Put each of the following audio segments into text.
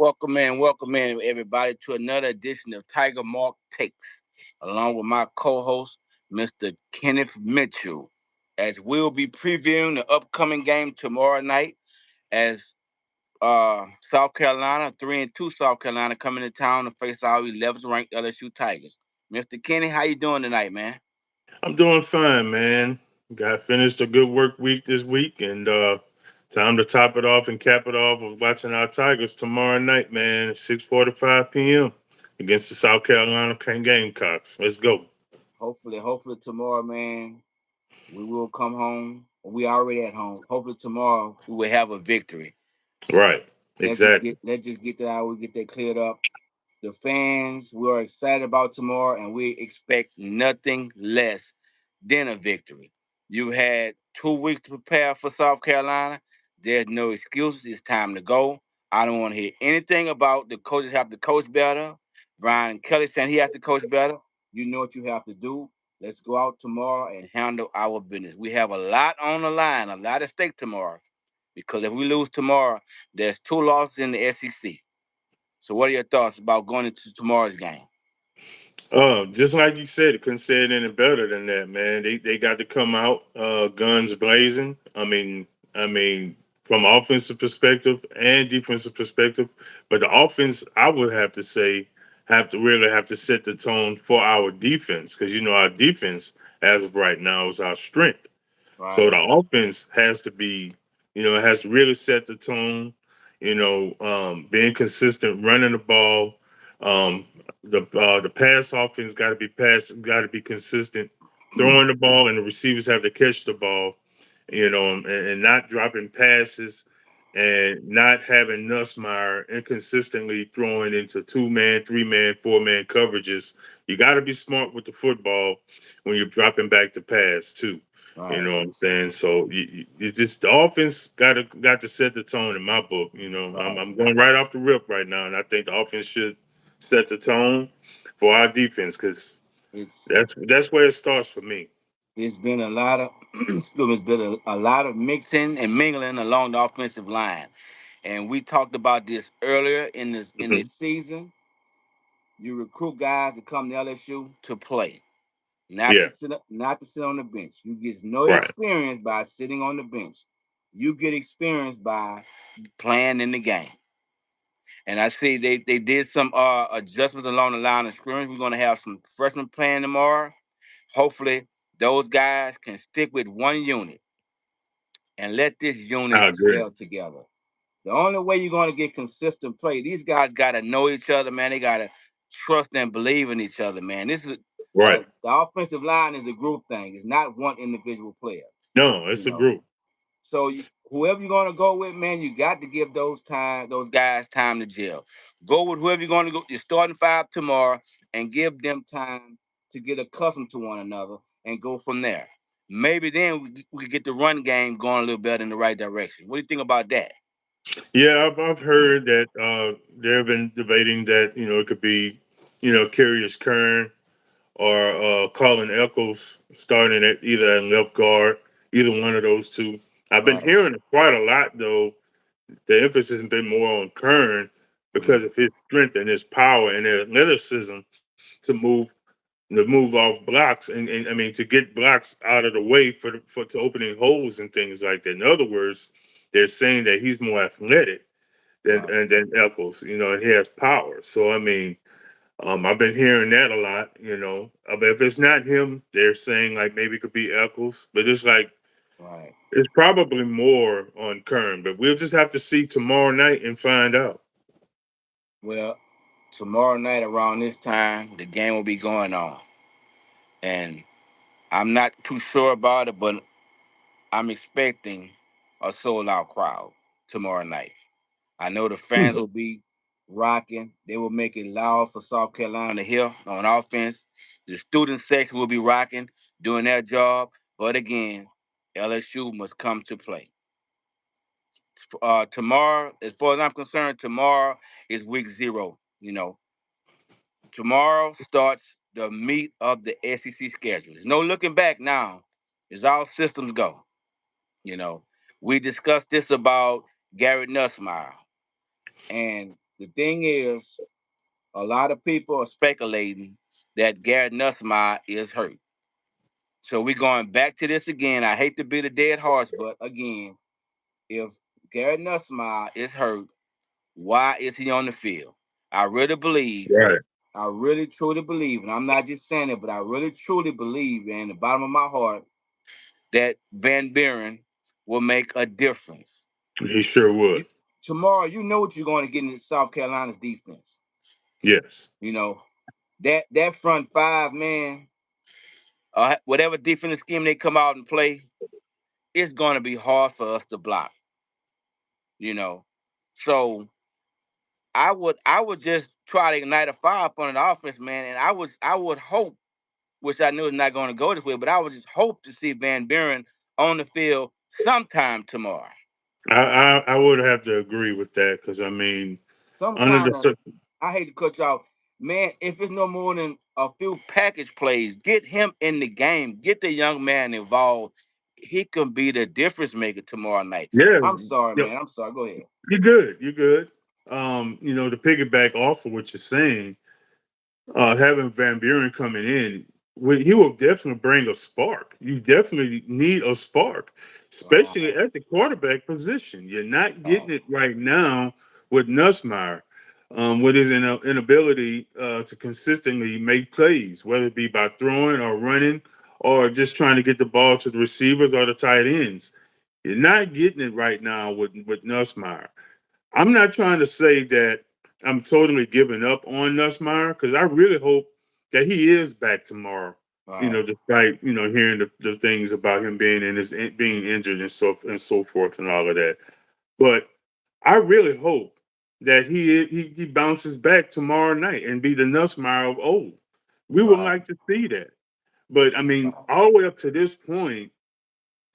Welcome in, everybody, to another edition of TigerMark Takes, along with my co-host, Mr. Kenneth Mitchell, as we'll be previewing the upcoming game tomorrow night as South Carolina, 3-2 South Carolina, coming to town to face our 11th ranked LSU Tigers. Mr. Kenny, how you doing tonight, man? I'm doing fine, man. Got finished a good work week this week, and time to top it off and cap it off with watching our Tigers tomorrow night, man, 6:45 p.m. against the South Carolina Gamecocks. Let's go. Hopefully tomorrow, man, we will come home. We already at home. Hopefully tomorrow we will have a victory. Right. Exactly. Let's just get that out. We get that cleared up. The fans, we are excited about tomorrow, and we expect nothing less than a victory. You had 2 weeks to prepare for South Carolina. There's no excuses. It's time to go. I don't want to hear anything about the coaches have to coach better. Brian Kelly saying he has to coach better. You know what you have to do. Let's go out tomorrow and handle our business. We have a lot on the line, a lot at stake tomorrow. Because if we lose tomorrow, there's 2 losses in the SEC. So, what are your thoughts about going into tomorrow's game? Just like you said, couldn't say it any better than that, man. They got to come out guns blazing. I mean, from offensive perspective and defensive perspective, but the offense, I would have to say, have to set the tone for our defense because our defense as of right now is our strength. So Right, the offense has to be, it has to really set the tone. Being consistent, running the ball. The pass offense got to be consistent, throwing the ball, and the receivers have to catch the ball. And not dropping passes, and not having Nussmeyer inconsistently throwing into 2-man, 3-man, 4-man coverages. You got to be smart with the football when you're dropping back to pass too. You right, know what I'm saying? So you just the offense got to set the tone in my book. right. I'm going right off the rip right now, and I think the offense should set the tone for our defense because It's that's where it starts for me. it's been a lot of excuse me, it's been a lot of mixing and mingling along the offensive line, and we talked about this earlier in Mhm. this season. You recruit guys to come to LSU to play, Yeah, not to sit on the bench. You get no right. experience by sitting on the bench. You get experience by playing in the game. And I see they did some adjustments along the line of scrimmage. We're going to have some freshmen playing tomorrow. Hopefully, those guys can stick with one unit and let this unit I agree. gel together. The only way you're going to get consistent play, these guys got to know each other, man. They got to trust and believe in each other, man. This is Right. the offensive line is a group thing. It's not one individual player, No, you it's a know. group. So whoever you're going to go with, man, you got to give those guys time to gel. Go with whoever you're going to go. You're starting five tomorrow, and give them time to get accustomed to one another, and go from there. Maybe then we could get the run game going a little better in the right direction. What do you think about that? Yeah, I've heard that they've been debating that it could be Curious Kern or Colin Eccles starting at either at left guard, either one of those two. I've been Right. hearing quite a lot though. The emphasis has been more on Kern because Mm, of his strength and his power and his athleticism to move off blocks and I mean to get blocks out of the way for to opening holes and things like that. In other words, they're saying that he's more athletic right. than Eccles, and he has power. So I mean, I've been hearing that a lot. But if it's not him, they're saying like maybe it could be Eccles, but it's like Right. it's probably more on Kern. But we'll just have to see tomorrow night and find out. Well, tomorrow night around this time, the game will be going on, and I'm not too sure about it, but I'm expecting a sold out crowd tomorrow night. I know the fans will be rocking. They will make it loud for South Carolina to hear on offense. The student section will be rocking, doing their job. But again, LSU must come to play. Tomorrow, as far as I'm concerned, tomorrow is week 0. Tomorrow starts the meat of the SEC schedule. There's no looking back now. It's all systems go. You know, we discussed this about Garrett Nussmeyer, and The thing is, a lot of people are speculating that Garrett Nussmeier is hurt. So we're going back to this again. I hate to be the dead horse, but again, if Garrett Nussmeier is hurt, why is he on the field? I really believe, Right. I really truly believe, and I'm not just saying it, but I really truly believe in the bottom of my heart that Van Buren will make a difference. He sure You would. tomorrow, you know what you're going to get in South Carolina's defense. Yes. You know that front five, man. Whatever defensive scheme they come out and play, it's going to be hard for us to block. You know, so I would just try to ignite a fire up on the offense, man, and I would hope, which I knew is not going to go this way, but I would just hope to see Van Buren on the field sometime tomorrow. I would have to agree with that because I mean, Some under the kind of, I hate to cut you off, man. If it's no more than a few package plays, get him in the game, get the young man involved. He can be the difference maker tomorrow night. yeah, I'm sorry, yeah, man. I'm sorry. Go ahead. you're good. You're good. To piggyback off of what you're saying, having Van Buren coming in, he will definitely bring a spark. You definitely need a spark, especially Right, at the quarterback position. You're not getting right, it right now with Nussmeier, with his inability to consistently make plays, whether it be by throwing or running or just trying to get the ball to the receivers or the tight ends. You're not getting it right now with Nussmeier. I'm not trying to say that I'm totally giving up on Nussmeier because I really hope that he is back tomorrow. right. Despite hearing the things about him being injured and so forth and all of that. But I really hope that he bounces back tomorrow night and be the Nussmeier of old. We would Right, like to see that. But I mean, right. all the way up to this point,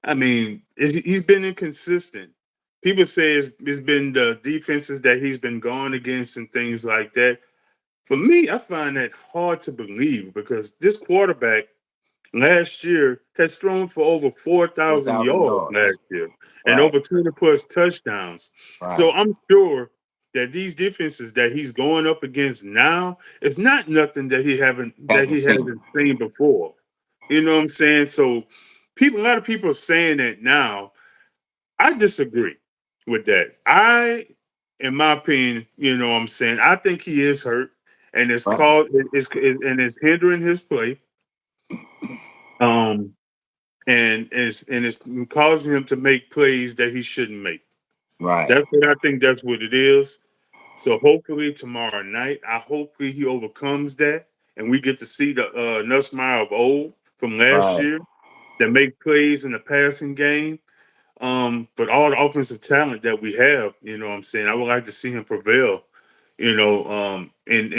I mean, he's been inconsistent. People say it's been the defenses that he's been going against and things like that. For me, I find that hard to believe because this quarterback last year has thrown for over 4,000 4,000 yards yards. last year and Right, over 20 plus touchdowns. So right. I'm sure that these defenses that he's going up against now is not nothing Hasn't he seen. hasn't seen before. You know what I'm saying? So a lot of people are saying that now. I disagree with that. In my opinion, what I'm saying, I think he is hurt and Right, it's hindering his play. Um, and it's causing him to make plays that he shouldn't make. right. I think that's what it is. So hopefully tomorrow night, hopefully he overcomes that, and we get to see the Nussmeier of old from last Right. year that make plays in the passing game. But all the offensive talent that we have, what I'm saying, I would like to see him prevail, in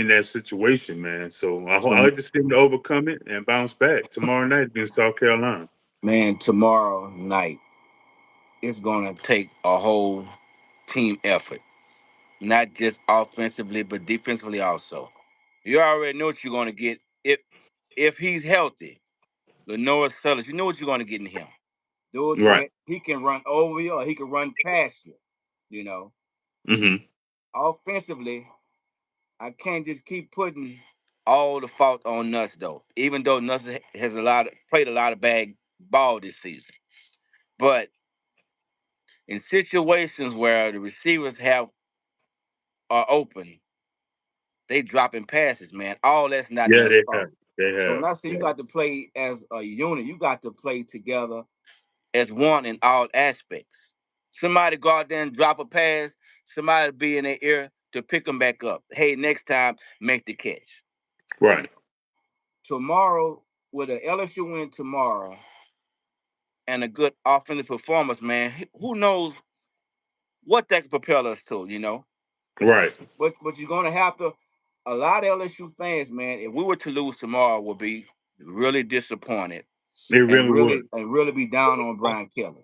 that situation, man. So I So, like to see him to overcome it and bounce back tomorrow night against South Carolina. man, tomorrow night it's gonna take a whole team effort, not just offensively but defensively also. You already know what you're gonna get if he's healthy. Lenore Sellers, you know what you're gonna get in him. Dude Right. he can run over you or he can run past you. You know, Hmm. offensively, I can't just keep putting all the fault on Nuss though. Even though Nuss has played a lot of bad ball this season, but in situations where the receivers have are open, they dropping passes, man. All that's not Yeah, Nuss' they have. fault. They So have. when I say you Yeah. got to play as a unit, you got to play together as one in all aspects. Somebody go out there and drop a pass, somebody be in their ear to pick them back up. Hey, next time, make the catch. Right. Tomorrow, with a LSU win tomorrow and a good offensive performance, man, who knows what that could propel us to, you know? Right. But you're gonna have to. A lot of LSU fans, man, if we were to lose tomorrow, would be really disappointed They really would. and really be down on Brian Kelly.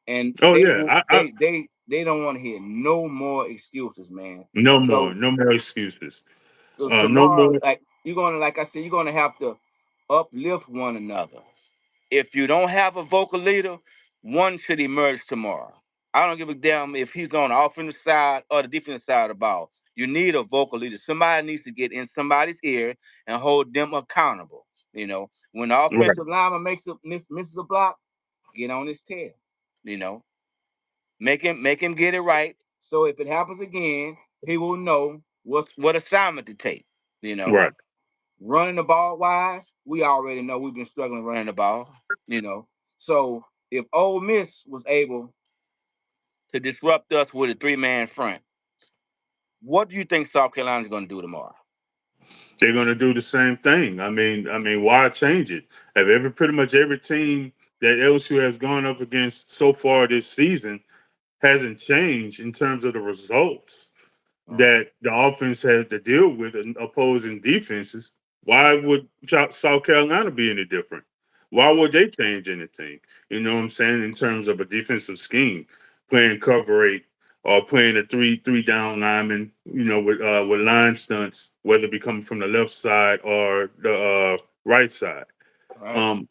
And Oh they yeah. will they don't want to hear no more excuses, man. No more. So No more excuses. No tomorrow, more. like you're gonna, like I said, you're gonna have to uplift one another. If you don't have a vocal leader, one should emerge tomorrow. I don't give a damn if he's on the offensive side or the defensive side of the ball. You need a vocal leader. Somebody needs to get in somebody's ear and hold them accountable. When the Right. offensive lineman misses a block, get on his tail. You know, make him get it right. So if it happens again, he will know what assignment to take. You know, Right. running the ball wise, we already know we've been struggling running the ball. You know, so if Ole Miss was able to disrupt us with a three-man front, what do you think South Carolina's going to do tomorrow? They're going to do the same thing. Why change it? Have pretty much every team that LSU has gone up against so far this season hasn't changed in terms of the results Right, that the offense had to deal with in opposing defenses. Why would South Carolina be any different? Why right, would they change anything? You know what I'm saying? In terms of a defensive scheme, playing cover eight or playing a three down lineman, with line stunts, whether it be coming from the left side or the right side. right.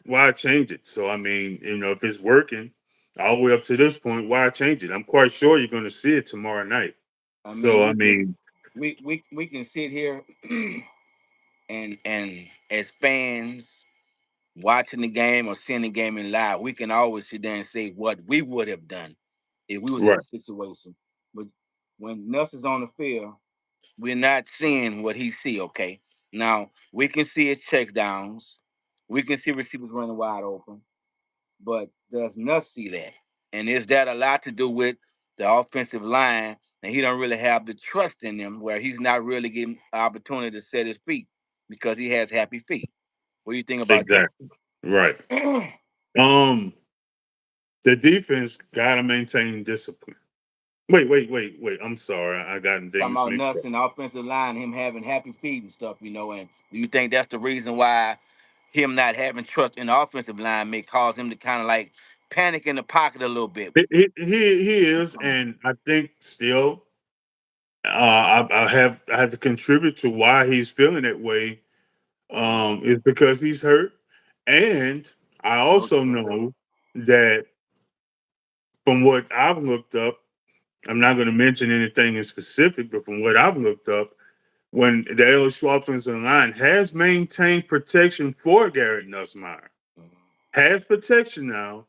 Why change it? So if it's working all the way up to this point, why change it? I'm quite sure you're going to see it tomorrow night. I So mean, we can sit here and as fans watching the game or seeing the game in live, we can always sit there and say what we would have done if we was in right, the situation. But when Nuss is on the field, we're not seeing what he see. Okay, now we can see his check downs, we can see receivers running wide open, but does Nuss see that? And is that a lot to do with the offensive line? And he don't really have the trust in them, where he's not really getting opportunity to set his feet because he has happy feet. What do you think about that? exactly, right. Um, the defense got to maintain discipline. Wait. I'm sorry, I got Talking things about mixed up. Nuss and the offensive line, him having happy feet and stuff, and do you think that's the reason why him not having trust in the offensive line may cause him to kind of like panic in the pocket a little bit? He is, and I think still, I have to contribute to why he's feeling that way. Is because he's hurt, and I No also trust. know that from what I've looked up, I'm not going to mention anything in specific, but from what I've looked up, when the LSU offensive line has maintained protection for Garrett Nussmeier, has protection now.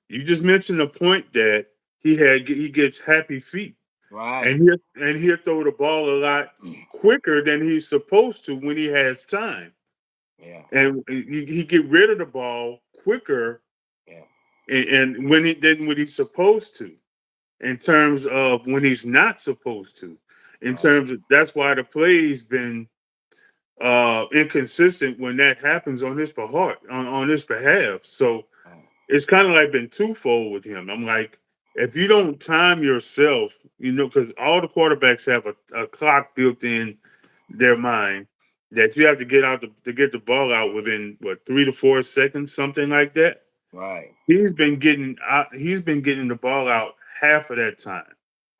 You just mentioned the point that he gets happy feet, Right. and he'll throw the ball a lot quicker than he's supposed to when he has time, Yeah. and he get rid of the ball quicker Yeah. and when he than when he's supposed to. In terms of when he's not supposed to. In Right. terms of that's why the play's been inconsistent when that happens on his behalf. So Right. it's kind of like been twofold with him. I'm like, if you don't time yourself, because all the quarterbacks have a clock built in their mind that you have to get to get the ball out within what 3 to 4 seconds, something like that. Right. He's been getting the ball out half of that time.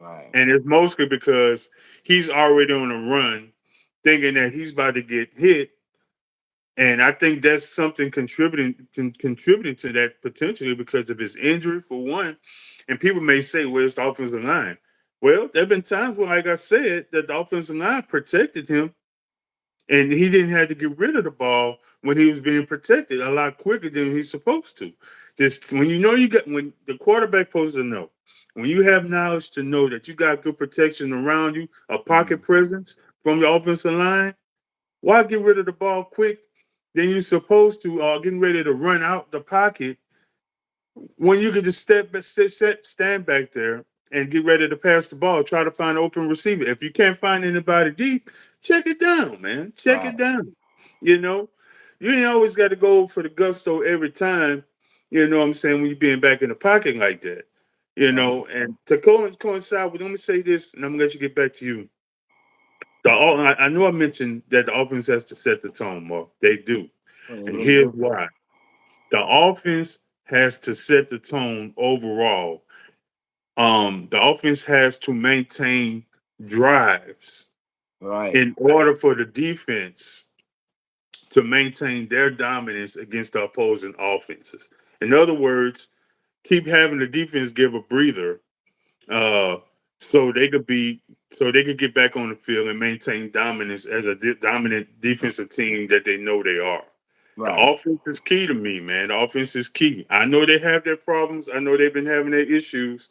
Right. And it's mostly because he's already on a run, thinking that he's about to get hit. And I think that's something contributing to that potentially because of his injury for one. And people may say, "Well, it's the offensive line." Well, there have been times where, like I said, that the offensive line protected him, and he didn't have to get rid of the ball when he was being protected a lot quicker than he's supposed to. Just when the quarterback supposed to know, when you have knowledge to know that you got good protection around you, a pocket Mm. presence from the offensive line, why get rid of the ball quick than you're supposed to, or getting ready to run out the pocket when you could just stand back there and get ready to pass the ball, try to find an open receiver. If you can't find anybody deep, check it down, man. Check it Right. down. You know, you ain't always got to go for the gusto every time. You know what I'm saying? When you're being back in the pocket like that, Right. and to coincide with, let me say this, and I'm gonna let you get back to you. I know I mentioned that the offense has to set the tone, Mark. They do, Well, they and really here's do. why: the offense has to set the tone overall. The offense has to maintain drives Right. in order for the defense to maintain their dominance against the opposing offenses. In other words, keep having the defense give a breather, uh, so they could be so they could get back on the field and maintain dominance as a dominant defensive team that they know they are. The Right. offense is key to me, man. The offense is key. I know they have their problems. I know they've been having their issues,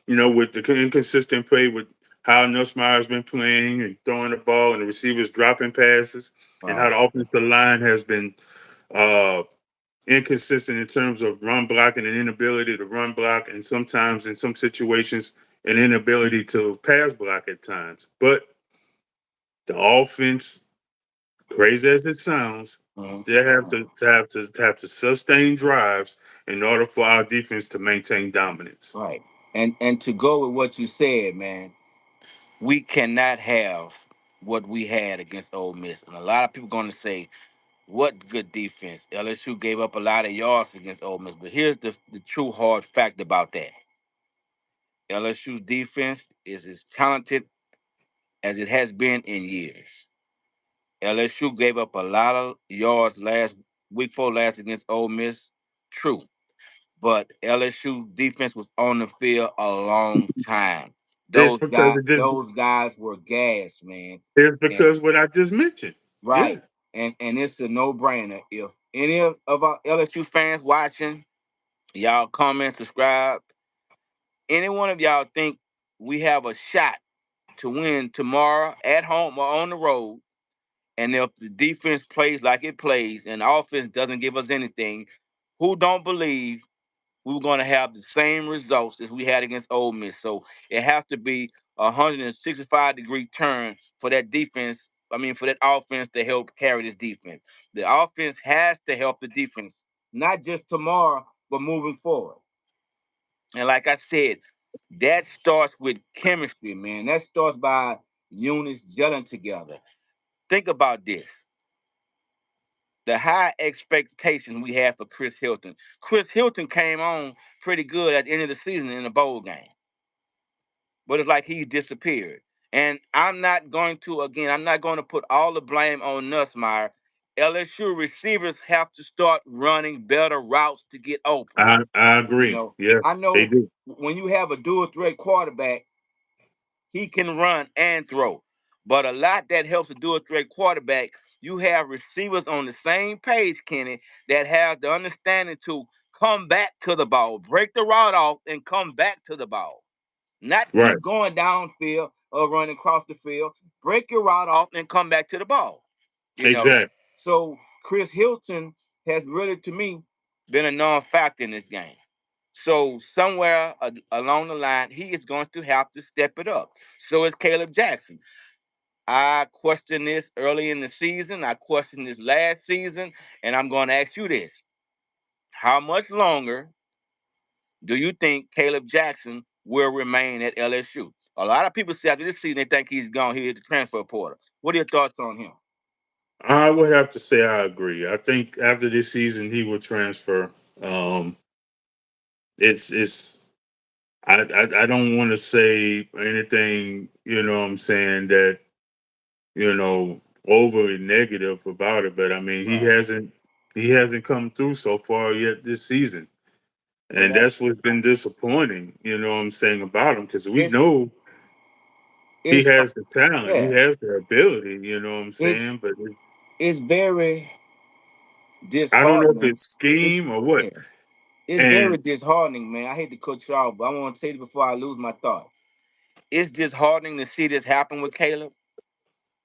with the inconsistent play with how Nussmeier's been playing and throwing the ball and the receivers dropping passes, and how Right. the offensive line has been uh, inconsistent in terms of run blocking and inability to run block, and sometimes in some situations, an inability to pass block at times. But the offense, crazy as it sounds, Mhm. still have to sustain drives in order for our defense to maintain dominance. Right. And to go with what you said, man, we cannot have what we had against Ole Miss. And a lot of people going to say, "What good defense?" LSU gave up a lot of yards against Ole Miss, but here's the true hard fact about that: LSU's defense is as talented as it has been in years. LSU gave up a lot of yards last week for last against Ole Miss. True, but LSU defense was on the field a long time. It's Those because guys, it just those guys were gassed, man. it's And because what I just mentioned. Yeah. right, and it's a no brainer. If any of our LSU fans watching, y'all comment, subscribe. Any one of y'all think we have a shot to win tomorrow at home or on the road? And if the defense plays like it plays and the offense doesn't give us anything, who don't believe we were going to have the same results as we had against Ole Miss? So it has to be a 165-degree turn for that defense. I mean, for that offense to help carry this defense. The offense has to help the defense, not just tomorrow, but moving forward. And like I said, that starts with chemistry, man. That starts by units gelling together. Think about this: the high expectations we had for Chris Hilton. Chris Hilton came on pretty good at the end of the season in the bowl game, but it's like he's disappeared. And I'm not going to put all the blame on Nussmeier. LSU receivers have to start running better routes to get open. I You agree. know, Yeah, I they know do. when you have a dual threat quarterback, he can run and throw. But a lot that helps a dual threat quarterback, you have receivers on the same page, Kenny, that has the understanding to come back to the ball, break the route off, and come back to the ball. Not Right. keep going downfield or running across the field. Break your route off and come back to the ball. You know. Exactly. So Chris Hilton has really, to me, been a non-factor in this game. So somewhere along the line, he is going to have to step it up. So is Caleb Jackson. I questioned this early in the season. I questioned this last season, and I'm going to ask you this: how much longer do you think Caleb Jackson will remain at LSU? A lot of people say after this season they think he's gone. He hit the transfer portal. What are your thoughts on him? I would have to say I agree. I think after this season he will transfer. Um, it's I don't want to say anything, what I'm saying, that, overly negative about it, but I mean Right. he hasn't come through so far yet this season. Well, And that that's what's been disappointing, what I'm saying, about him, because we it's know he it's has the talent, he yeah. has the ability, what I'm It's saying, but it's very I don't know if disheartening. it's It's scheme or what. yeah. It's very And disheartening, man. I hate to cut you off, but I want to say this before I lose my thought. It's disheartening to see this happen with Caleb.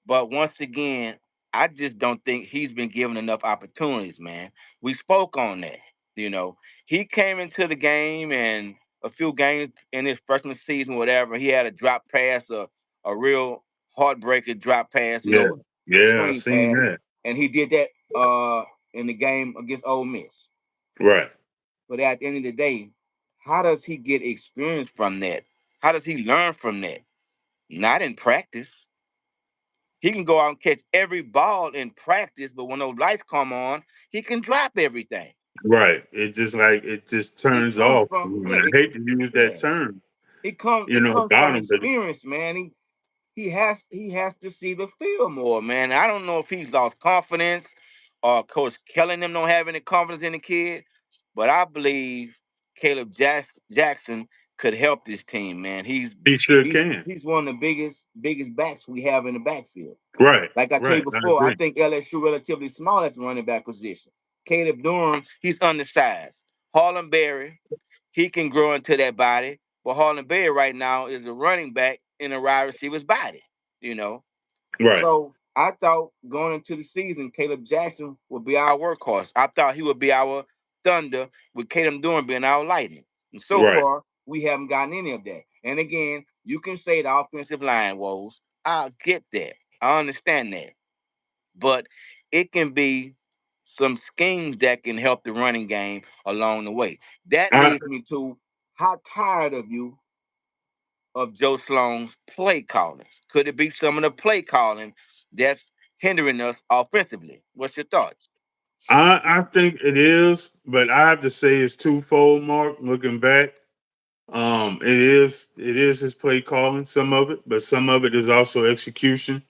But once again, I just don't think he's been given enough opportunities, man. We spoke on that. You know, he came into the game and a few games in his freshman season, whatever, he had a drop pass, a real heartbreaker drop pass, yeah, yeah, I screen seen pass. that. And he did that in the game against Ole Miss. Right, But at the end of the day, how does he get experience from that? How does he learn from that? Not in practice. He can go out and catch every ball in practice, but when those lights come on, he can drop everything. right. It just It turns comes off. from And I hate to use that yeah. term, It comes about from him, but experience, man. He has to see the field more, man. I don't know if he's lost confidence or Coach Kelly and them don't have any confidence in the kid, but I believe Jackson could help this team, man. He's He sure he's can. he's one of the biggest backs we have in the backfield. Right, Like I told you right. I before, I agree. think LSU relatively small at the running back position. Caleb Durham, he's undersized. Harlan Berry, he can grow into that body, but Harlan Berry right now is a running back in a wide receiver's body. You know, Right, so I thought going into the season, Caleb Jackson would be our workhorse. I thought he would be our thunder with Caleb Durham being our lightning. And so right. far, we haven't gotten any of that. And again, you can say the offensive line woes. I get that. I understand that. But it can be some schemes that can help the running game along the way. That I leads me to how tired of Joe Sloan's play calling? Could it be some of the play calling that's hindering us offensively? What's your thoughts? I think it is, but I have to say it's twofold, Mark, looking back. It is his play calling, some of it, but some of it is also execution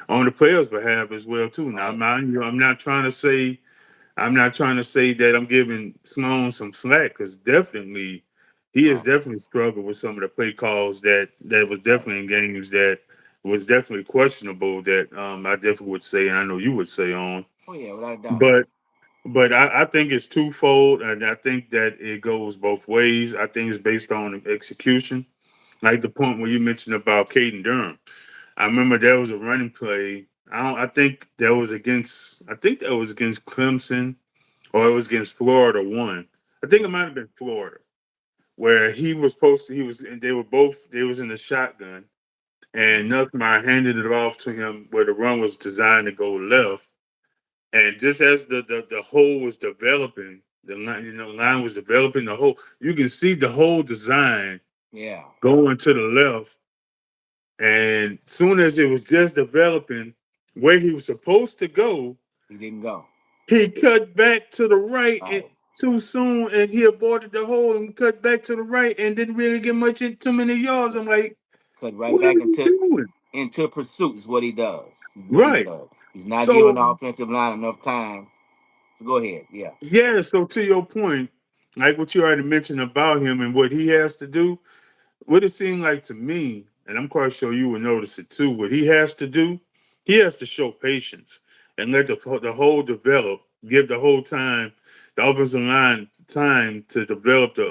on the players' behalf as well too. Now, Right, mind you, I'm not trying to say that I'm giving Sloan some slack because definitely he has right, definitely struggled with some of the play calls that was right. definitely in games that was definitely questionable. That I definitely would say, and I know you would say on, Oh yeah, without a doubt. but but I think it's twofold, and I think that it goes both ways. I think it's based on execution, like the point where you mentioned about Caden Durham. I remember there was a running play. I think that was against Clemson or it was against Florida one. I think it might have been Florida, where he was posted. He was, and they was in the shotgun, Mhm. and Nussmeier handed it off to him where the run was designed to go left, and just as the hole was developing, the line was developing the hole. You can see the whole design Yeah, going to the left, and soon as it was just developing where he was supposed to go, he didn't go. he cut back to the right and Right, too soon, and he avoided the hole and cut back to the right and didn't really get much in too many yards. I'm like, cut right what back is he doing? into pursuit is what he does. Is what he Right. does. He's not giving So the offensive line enough time. So go ahead. Yeah. yeah. So to your point, like what you already mentioned about him and what he has to do, what it seemed like to me, and I'm quite sure you will notice it too, what he has to do, he has to show patience and let the whole develop, give the whole time, the offensive line time to develop the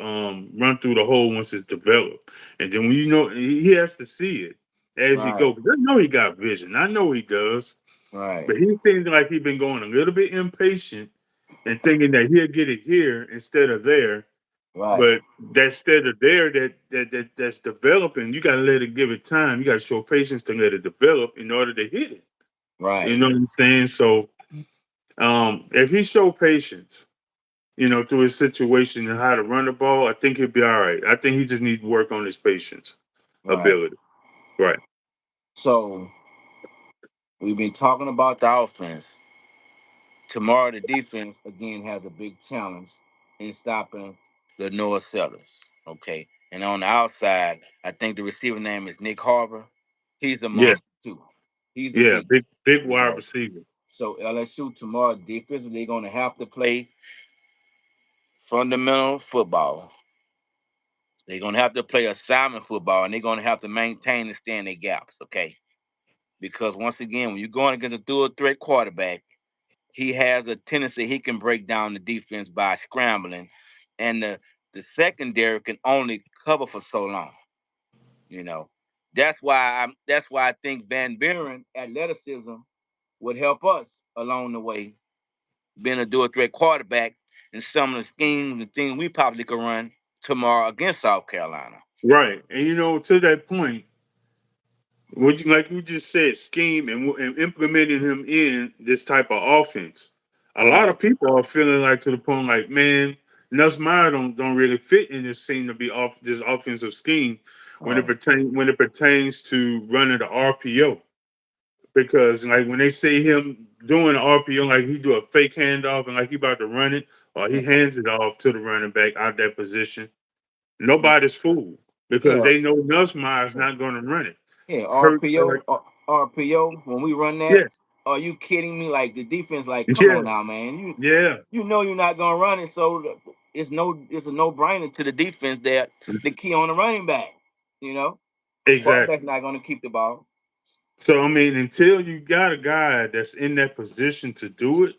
run through the hole once it's developed. And then when he has to see it as he Right. goes. I know he got vision. I know he does. Right. But he seems like he's been going a little bit impatient and thinking that he'll get it here instead of there, Right. but that instead of there that's developing, you gotta let it give it time. You gotta show patience to let it develop in order to hit it. You Right. know what I'm saying? So if he show patience, through his situation and how to run the ball, I think he'll be all right. I think he just needs to work on his patience Right. ability. Right. So we've been talking about the offense. Tomorrow, the defense again has a big challenge in stopping the Noah Sellers. Okay, and on the outside, I think the receiver name is Nick Harbor. He's a Yeah. monster too. He's a Yeah. Big beast. big You wide know. receiver. So LSU tomorrow defensively they're going to have to play fundamental football. They're going to have to play assignment football, and they're going to have to maintain and stay in their gaps. Okay, because once again, when you're going against a dual threat quarterback, he has a tendency he can break down the defense by scrambling, and the secondary can only cover for so long. You know, that's why I think Van Buren athleticism would help us along the way, being a dual threat quarterback, and some of the schemes and things we probably could run tomorrow against South Carolina. Right. And to that point, like you just said, scheme and implementing him in this type of offense. A lot Right, of people are feeling like to the point like, man, Nussmeier don't really fit in this seem to be off this offensive scheme right, when it pertains to running the RPO. Because like when they see him doing the RPO, like he do a fake handoff and like he about to run it, or he yeah, hands it off to the running back out that position, nobody's fooled because yeah, they know Nussmeier's not going to run it. yeah. Hurt, RPO. When we run that, yes. are you kidding me? Like the defense, like, come on Yeah, now, man. You yeah, you know you're not gonna run it, so it's a no brainer to the defense that the key on the running back. You know, quarterback's Exactly. not going to keep the ball. So I mean, until you got a guy that's in that position to do it,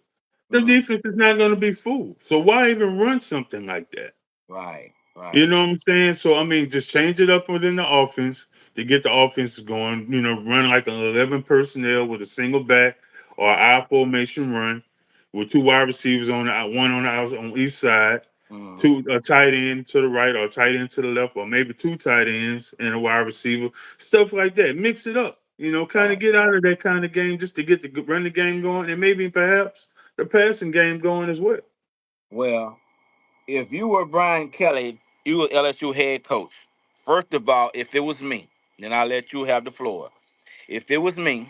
the Mhm. defense is not going to be fooled. So why even run something like that? Right, You right. know what I'm saying? So I mean, just change it up within the offense to get the offense going. You know, run like an 11 personnel with a single back or I formation run with two wide receivers on the one on the outside on each side, Mhm. two a tight end to the right or a tight end to the left, or maybe two tight ends and a wide receiver, stuff like that. Mix it up. You know, kind of Right. get out of that kind of game just to get the run the game going and maybe perhaps the passing game going as well. Well, if you were Brian Kelly, you were LSU head coach. First of all, if it was me, then I'll let you have the floor. If it was me,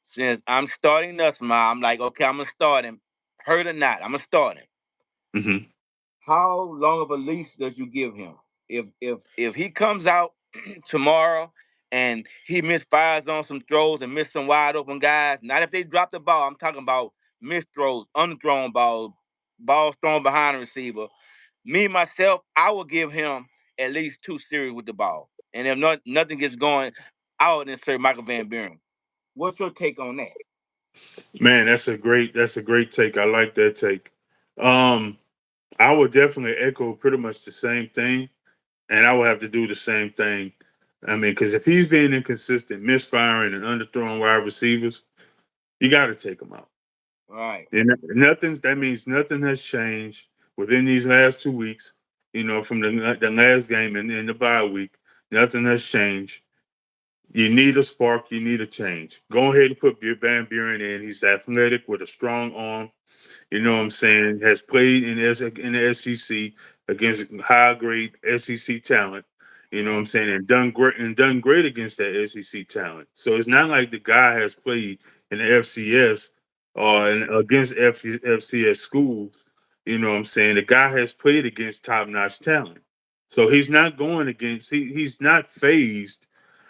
since I'm starting Nussmeier, I'm like, okay, I'm gonna start him. Hurt or not, I'm gonna start him. Hmm. How long of a leash does you give him? If he comes out tomorrow and he misfires on some throws and miss some wide open guys, not if they drop the ball. I'm talking about missed throws, underthrown balls, balls thrown behind the receiver. Me myself, I will give him at least 2 series with the ball. And if nothing gets going, I would insert Michael Van Buren. What's your take on that? Man, that's a great take. I like that take. Um, I would definitely echo pretty much the same thing, and I would have to do the same thing. I mean, because if he's being inconsistent, misfiring, and underthrowing wide receivers, you got to take him out. Right, And nothing's that means nothing has changed within these last 2 weeks. You know, from the last game and in the bye week, nothing has changed. You need a spark. You need a change. Go ahead and put Van Buren in. He's athletic with a strong arm. You know what right, I'm saying? Has played in the SEC against high grade SEC talent. You know what I'm right, saying? And done great against that SEC talent. So it's not like the guy has played in the FCS or against FCS schools. You know what I'm saying? The guy has played against top notch talent. So he's not going against. He's not phased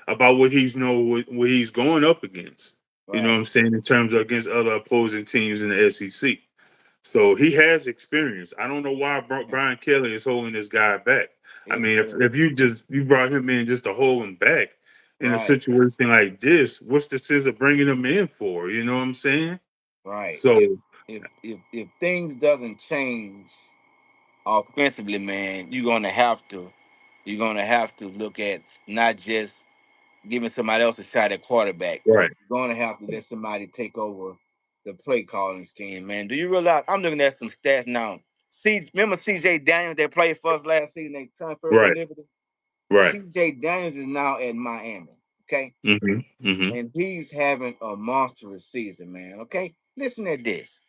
about what he's going up against. You know what right. I'm saying in terms of against other opposing teams in the SEC. So he has experience. I don't know why Brian Kelly is holding this guy back. I It's mean, if you brought him in just to hold him back in a right, situation like this, what's the sense of bringing him in for? You know what I'm saying? right. So If things doesn't change offensively, man, you're gonna have to look at not just giving somebody else a shot at quarterback. right, You're gonna have to let somebody take over the play calling scheme, man. Do you realize I'm looking at some stats now? See, remember CJ Daniels that played for us last season? They transferred from right, Liberty. right. CJ Daniels is now at Miami. Okay. Mm-hmm. Mm-hmm. And he's having a monstrous season, man. Okay. Listen at this.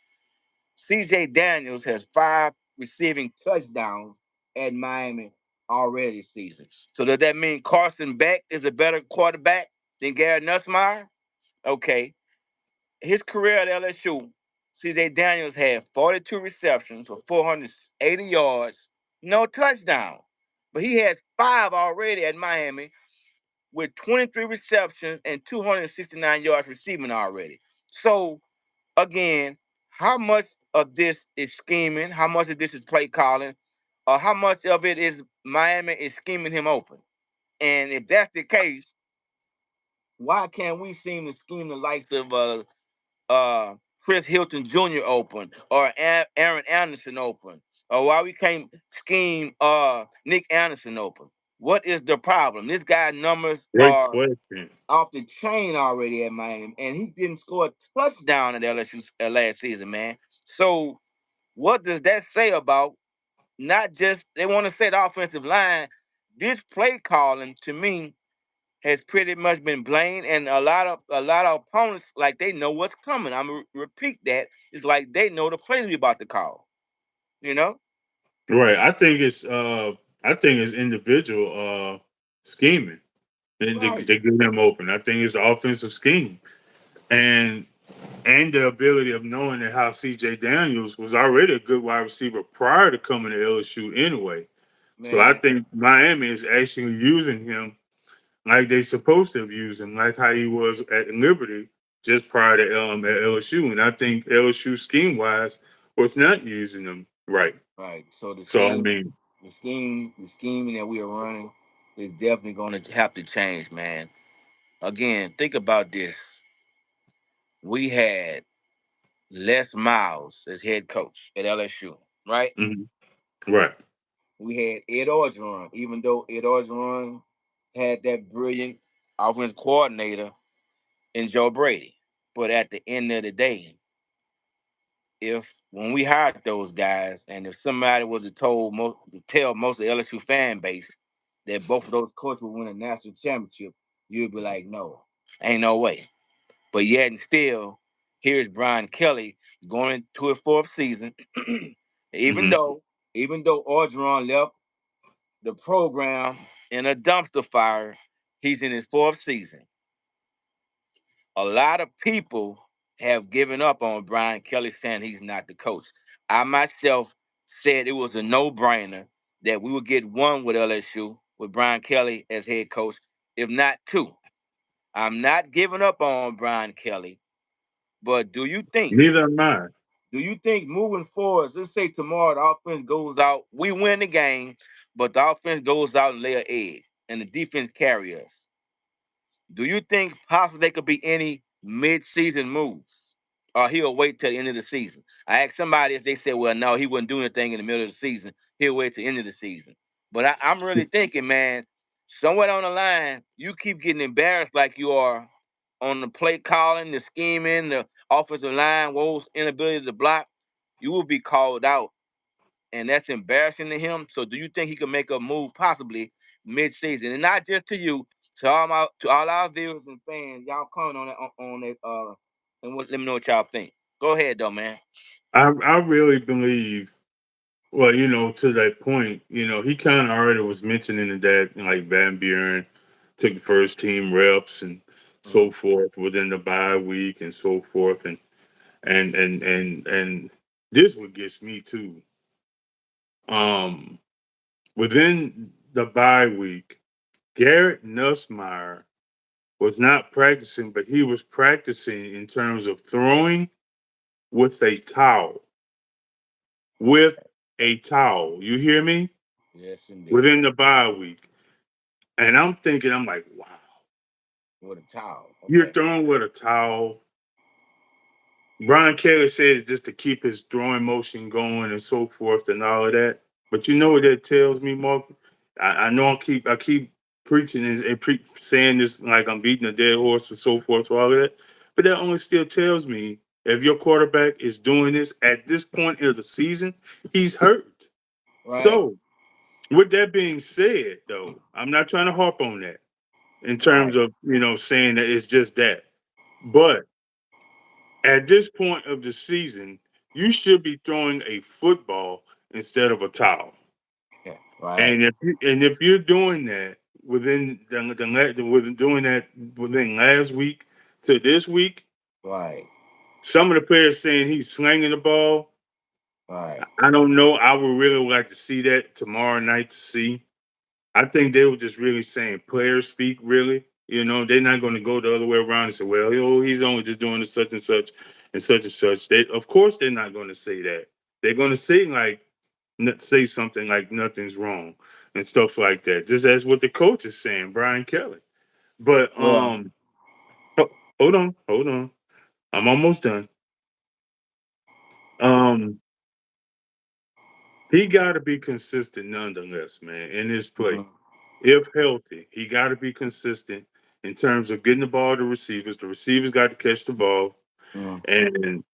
CJ Daniels has 5 receiving touchdowns at Miami already this season. So does that mean Carson Beck is a better quarterback than Garrett Nussmeier? Okay. His career at LSU, CJ Daniels had 42 receptions for 480 yards, no touchdown. But he has 5 already at Miami with 23 receptions and 269 yards receiving already. So again, how much of this is scheming? How much of this is play calling? Or how much of it is Miami is scheming him open? And if that's the case, why can't we seem to scheme the likes of Chris Hilton Jr. open or Aaron Anderson open? Or why we can't scheme Nick Anderson open? What is the problem? This guy's numbers Great are question. off the chain already at Miami, and he didn't score a touchdown at LSU last season, man. So what does that say about not just they want to say the offensive line? This play calling to me has pretty much been blamed, and a lot of opponents like they know what's coming. I'm gonna repeat that. It's like they know the plays we about to call. You know? Right. I think it's individual scheming. And Right. they give them open. I think it's the offensive scheme. And the ability of knowing that how CJ Daniels was already a good wide receiver prior to coming to LSU anyway. So I Man, think Miami is actually using him like they supposed to have used him, like how he was at Liberty just prior to at LSU. And I think LSU scheme wise was not using him right. Right. So So I mean, the scheming that we are running is definitely going to have to change, man. Again, think about this. We had Les Miles as head coach at LSU, right? mhm, right. We had Ed Orgeron, even though Ed Orgeron had that brilliant offense coordinator in Joe Brady. But at the end of the day, if when we hired those guys, and if somebody was to tell most of the LSU fan base that both of those coaches would win a national championship, you'd be like, no, ain't no way. But yet and still, here's Brian Kelly going to his fourth season. even Hmm. though even though Orgeron left the program in a dumpster fire, he's in his fourth season. A lot of people have given up on Brian Kelly saying he's not the coach. I myself said it was a no-brainer that we would get one with LSU with Brian Kelly as head coach, if not two. I'm not giving up on Brian Kelly, but Neither am I. do you think moving forward, let's say tomorrow the offense goes out, we win the game, but the offense goes out and lay an egg, and the defense carry us. Do you think possibly there could be any mid-season moves? Or he'll wait till the end of the season? I asked somebody if they said, well, no, he wouldn't do anything in the middle of the season. He'll wait till the end of the season. But I'm really thinking, man, somewhere on the line, you keep getting embarrassed like you are on the play calling, the scheming, the offensive line, Woes inability to block. You will be called out, and that's embarrassing to him. So do you think he could make a move possibly mid-season, and not just to you, to all our viewers and fans? Y'all comment on that on that and let me know what y'all think. Go ahead though, man. I really believe. Well, to that point, he kind of already was mentioning that, like Van Buren took first team reps and so Mm, forth within the bye week and so forth, and this what gets me too. Um, Within the bye week, Garrett Nussmeier was not practicing, but he was practicing in terms of throwing with a towel. With a towel, you hear me? yes, indeed. Within the bye week. And I'm thinking, I'm like, wow, With a towel. you're Okay. throwing with a towel. Brian Kelly said it just to keep his throwing motion going and so forth and all of that. But you know what that tells me, Mark? I know I keep preaching and saying this like I'm beating a dead horse and so forth, all of that. But that only still tells me if your quarterback is doing this at this point of the season, he's hurt. Right. So with that being said, though, I'm not trying to harp on that in terms Right. of saying that it's just that. But at this point of the season, you should be throwing a football instead of a towel. Yeah. Right. And if you're doing that within doing that within last week to this week, Right. some of the players saying he's slanging the ball. Right. I don't know. I would really like to see that tomorrow night to see. I think they were just really saying player speak, really. They're not going to go the other way around and say, well, he's only just doing the such and such and such and such. Of course, they're not going to say that. They're going to say something like nothing's wrong and stuff like that. Just as what the coach is saying, Brian Kelly. But Well. hold on. I'm almost done. Um, he got to be consistent nonetheless, man, in his play. Mhm. If healthy, he got to be consistent in terms of getting the ball to receivers. The receivers got to catch the ball, Mm. and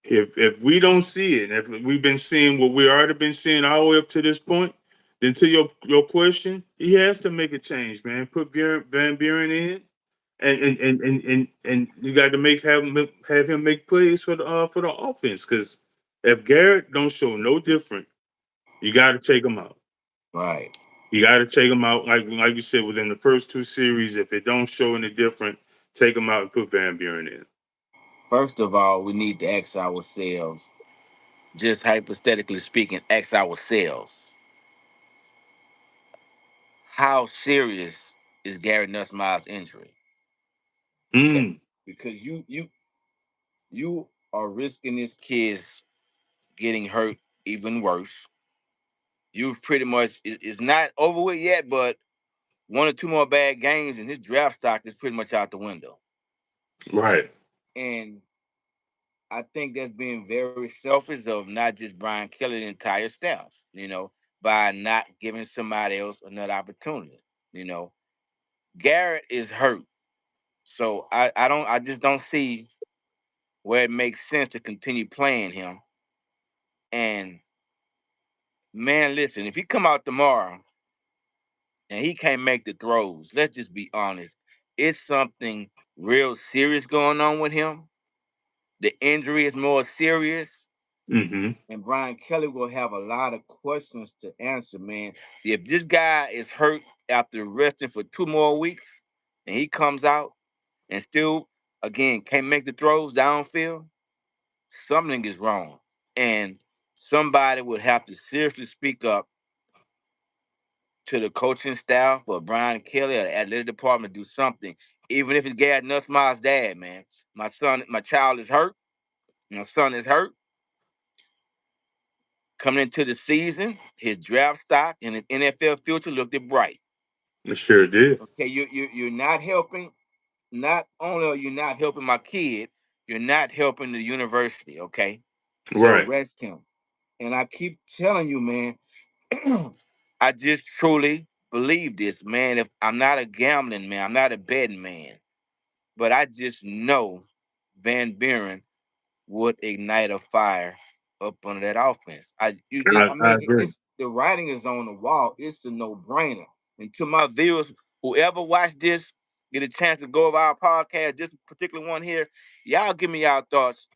if we don't see it, if we've been seeing what we already been seeing all the way up to this point, then to your question, he has to make a change, man. Put Van Buren in, and you got to have him make plays for the offense. Because if Garrett don't show no different, you got to take him out. Right. You got to take him out, like you said, within the first two series. If it don't show any different, take him out and put Van Buren in. First of all, we need to ask ourselves, just hypothetically speaking, ask ourselves, how serious is Gary Nussmeier's injury? Okay, Mm, because you are risking this kid's getting hurt even worse. You've pretty much it's not over with yet, but one or two more bad games and his draft stock is pretty much out the window. Right. And I think that's being very selfish of not just Brian Kelly, the entire staff, by not giving somebody else another opportunity. You know, Garrett is hurt. So I just don't see where it makes sense to continue playing him. And man, listen, if he come out tomorrow and he can't make the throws, let's just be honest. It's something real serious going on with him. The injury is more serious, Mm-hmm. and Brian Kelly will have a lot of questions to answer, man. If this guy is hurt after resting for 2 more weeks and he comes out and still, again, can't make the throws downfield, something is wrong. And somebody would have to seriously speak up to the coaching staff or Brian Kelly or the athletic department do something, even if it's Gad Nussmeier's dad, man. My child is hurt. My son is hurt. Coming into the season, his draft stock and his NFL future looked bright. It sure did. Okay, you're not helping. Not only are you not helping my kid, you're not helping the university. Okay, so Right. rest him. And I keep telling you, man, I just truly believe this, man. If I'm not a gambling man, I'm not a betting man, but I just know Van Buren would ignite a fire up under that offense. I I mean, agree. it's the writing is on the wall. It's a no brainer. And to my viewers, whoever watched this, get a chance to go over our podcast, this particular one here, y'all give me y'all thoughts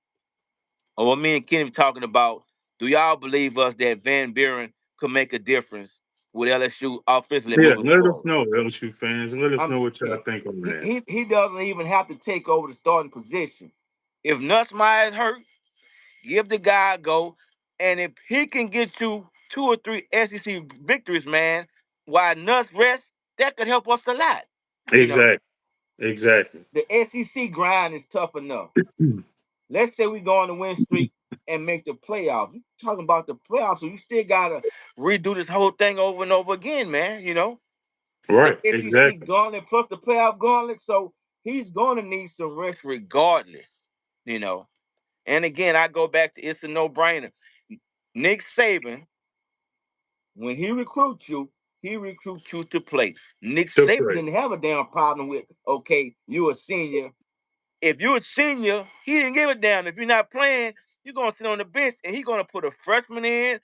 on what me and Kenny talking about. Do y'all believe us that Van Buren could make a difference with LSU offensively Yeah, moving let us forward? know, LSU fans, and let us know what y'all Yeah, think on he, that. he he doesn't even have to take over the starting position. If Nussmeier is hurt, give the guy a go. And if he can get you 2 or 3 SEC victories, man, while Nuss rest, that could help us a lot. You know, Exactly. Exactly. the SEC grind is tough enough. Let's say we go on the win streak and make the playoffs. You talking about the playoffs, so you still gotta redo this whole thing over and over again, man. The Right. SEC Exactly. gauntlet plus the playoff gauntlet, so he's gonna need some rest regardless. You know, and again, I go back to it's a no-brainer. Nick Saban, when he recruits you to play. Nick To Saban play. didn't have a damn problem with, okay, you a senior. If you're a senior, he didn't give a damn. If you're not playing, you're gonna sit on the bench and he's gonna put a freshman in,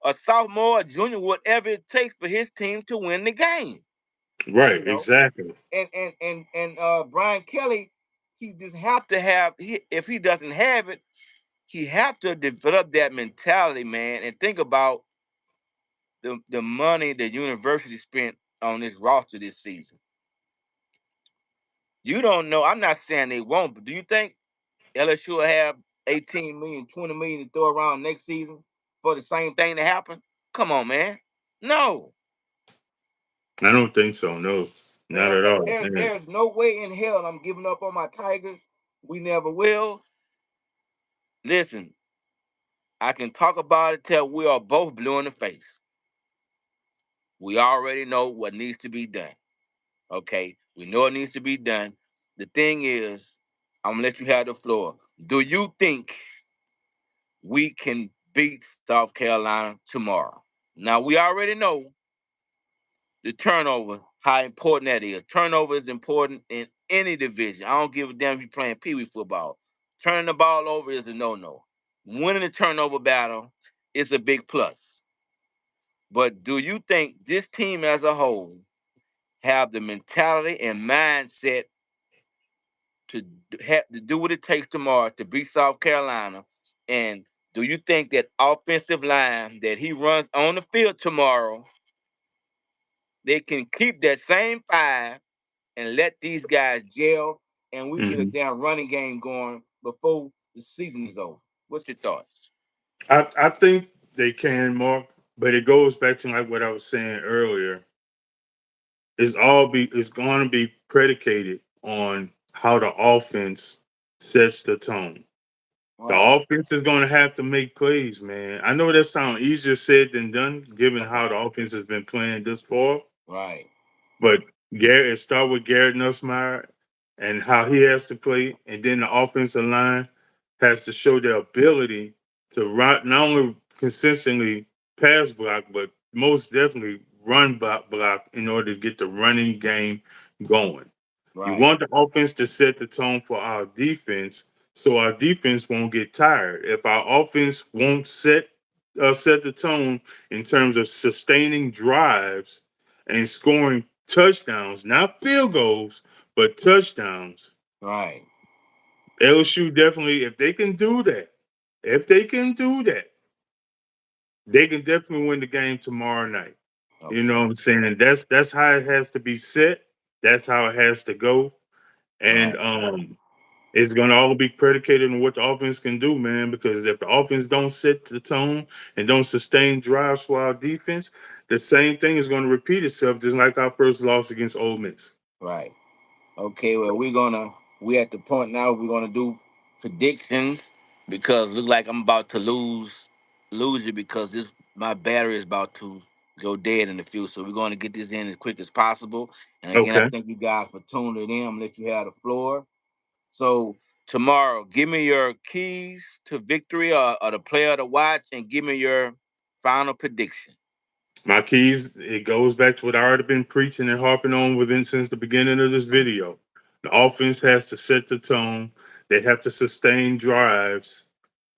a sophomore, a junior, whatever it takes for his team to win the game. You Right. know, Exactly. and Brian Kelly, he just have to have. If he doesn't have it, he have to develop that mentality, man, and think about the money the university spent on this roster this season. You don't know. I'm not saying they won't, but do you think LSU will have 18 million, 20 million to throw around next season for the same thing to happen? Come on, man. No. I don't think so. No, not Man, at all. there's no way in hell I'm giving up on my Tigers. We never will. Listen, I can talk about it till we are both blue in the face. We already know what needs to be done. Okay, we know it needs to be done. The thing is, I'm gonna let you have the floor. Do you think we can beat South Carolina tomorrow? Now we already know the turnover, how important that is. Turnover is important in any division. I don't give a damn if you're playing pee wee football. Turning the ball over is a no-no. Winning the turnover battle is a big plus. But do you think this team as a whole have the mentality and mindset to have to do what it takes tomorrow to beat South Carolina? And do you think that offensive line that he runs on the field tomorrow, they can keep that same five and let these guys gel and we get a Mhm. damn running game going before the season is over? What's your thoughts? I think they can, Mark, but it goes back to like what I was saying earlier. It's going to be predicated on how the offense sets the tone. The Right. offense is going to have to make plays, man. I know that sounds easier said than done, given how the offense has been playing this far. Right. But Garrett, it start with Garrett Nussmeier and how he has to play, and then the offensive line has to show their ability to run, not only consistently pass block, but most definitely run block in order to get the running game going. You Right. want the offense to set the tone for our defense, so our defense won't get tired. If our offense won't set the tone in terms of sustaining drives and scoring touchdowns, not field goals, but touchdowns. Right. LSU definitely, if they can do that, they can definitely win the game tomorrow night. You know Okay. what I'm saying? And that's how it has to be set. That's how it has to go. And Right. it's gonna all be predicated on what the offense can do, man. Because if the offense don't set the tone and don't sustain drives for our defense, the same thing is gonna repeat itself, just like our first loss against Ole Miss. Right. Okay, well we at the point now we're gonna do predictions because look like I'm about to lose you because this my battery is about to go dead in the future. So we're gonna get this in as quick as possible. And again, I Okay. thank you guys for tuning in. I'm gonna let you have the floor. So tomorrow, give me your keys to victory or the player to watch and give me your final prediction. My keys, it goes back to what I already been preaching and harping on within since the beginning of this video. The offense has to set the tone. They have to sustain drives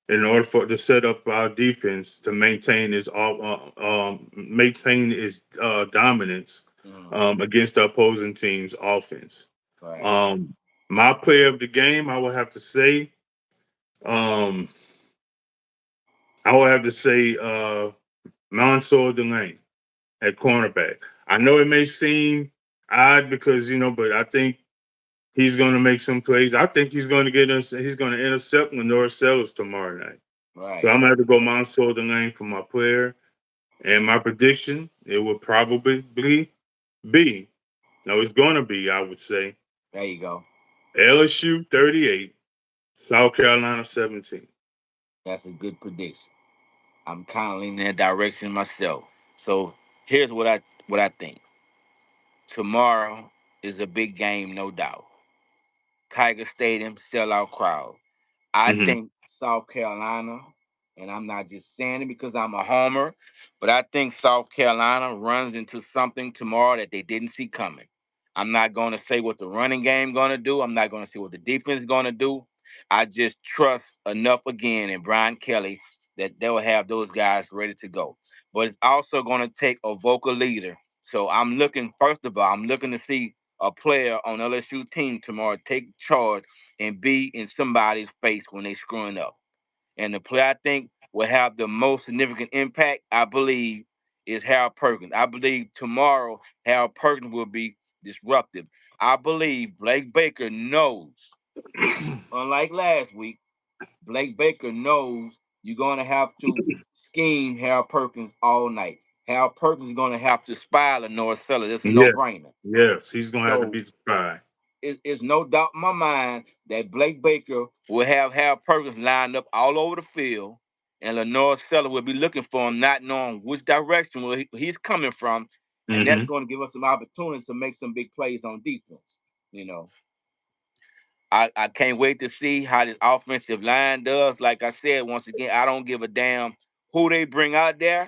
in order for to set up our defense to maintain its dominance Mm, against the opposing team's offense. right. Um, my player of the game, um, I will have to say, Mansour Delane at cornerback. I know it may seem odd because but I think he's going to make some plays. I think he's going to get us. He's going to intercept Lenore Sellers tomorrow night. So Right. I'm gonna have to go Mansour Delane for my player. And my prediction, it will probably be, no, it's gonna be, I would say, There you go. LSU 38, South Carolina 17. That's a good prediction. I'm kind of leaning in that direction myself. So here's what I think. Tomorrow is a big game, no doubt. Tiger Stadium, sellout crowd. I Mm-hmm. think South Carolina, and I'm not just saying it because I'm a homer, but I think South Carolina runs into something tomorrow that they didn't see coming. I'm not going to say what the running game going to do. I'm not going to say what the defense is going to do. I just trust enough again in Brian Kelly that they'll have those guys ready to go. But it's also going to take a vocal leader. So I'm looking, first of all, I'm looking to see a player on LSU team tomorrow take charge and be in somebody's face when they screwing up. And the player I think will have the most significant impact, I believe, is Harold Perkins. I believe tomorrow Harold Perkins will be disruptive. I believe Blake Baker knows, unlike last week, Blake Baker knows you're going to have to scheme Harold Perkins all night. Harold Perkins is going to have to spy Lenore Sellers. It's a Yeah, no-brainer. yes, he's gonna have to So be the spy. it's no doubt in my mind that Blake Baker will have Hal Perkins lined up all over the field, and Lenore Sellers will be looking for him, not knowing which direction he's coming from, and that's Mm-hmm. going to give us some opportunities to make some big plays on defense. You know, I can't wait to see how this offensive line does. Like I said, once again, I don't give a damn who they bring out there,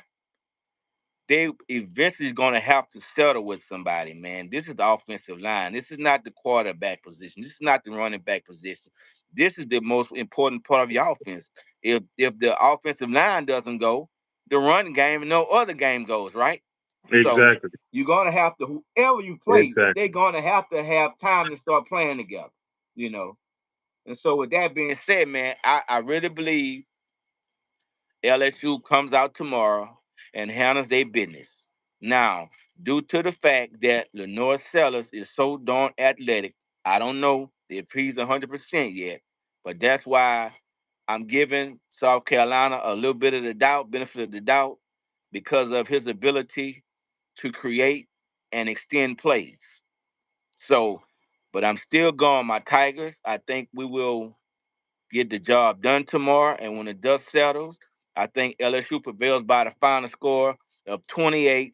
they eventually going to have to settle with somebody, man. This is the offensive line. This is not the quarterback position. This is not the running back position. This is the most important part of your offense. If the offensive line doesn't go, the running game and no other game goes, right? So Exactly. you're gonna have to whoever you play, they're Exactly. gonna have time to start playing together, you know. And so with that being said, man, I really believe LSU comes out tomorrow and handles their business. Now, due to the fact that Lenore Sellers is so darn athletic, I don't know if he's 100% yet, but that's why I'm giving South Carolina a little bit of the doubt, benefit of the doubt, because of his ability to create and extend plays. So, but I'm still going my Tigers. I think we will get the job done tomorrow. And when the dust settles, I think LSU prevails by the final score of 28-21.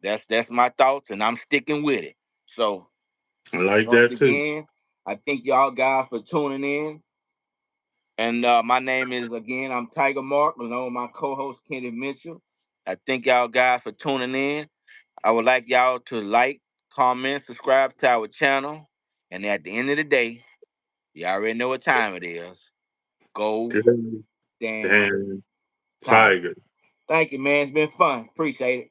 That's my thoughts, and I'm sticking with it. So I like once that too. again, I thank y'all guys for tuning in. And my name is again, I'm Tiger Mark, along with my co-host Kenneth Mitchell. I thank y'all guys for tuning in. I would like y'all to like, comment, subscribe to our channel. And at the end of the day, you already know what time it is. Go Good. damn Damn Tiger. Tiger. Thank you, man. It's been fun. Appreciate it.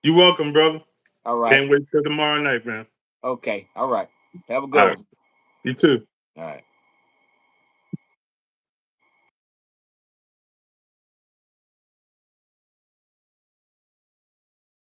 You welcome, brother. All right. Can't wait till tomorrow night, man. Okay. All right. Have a All good right. one. You too. All right.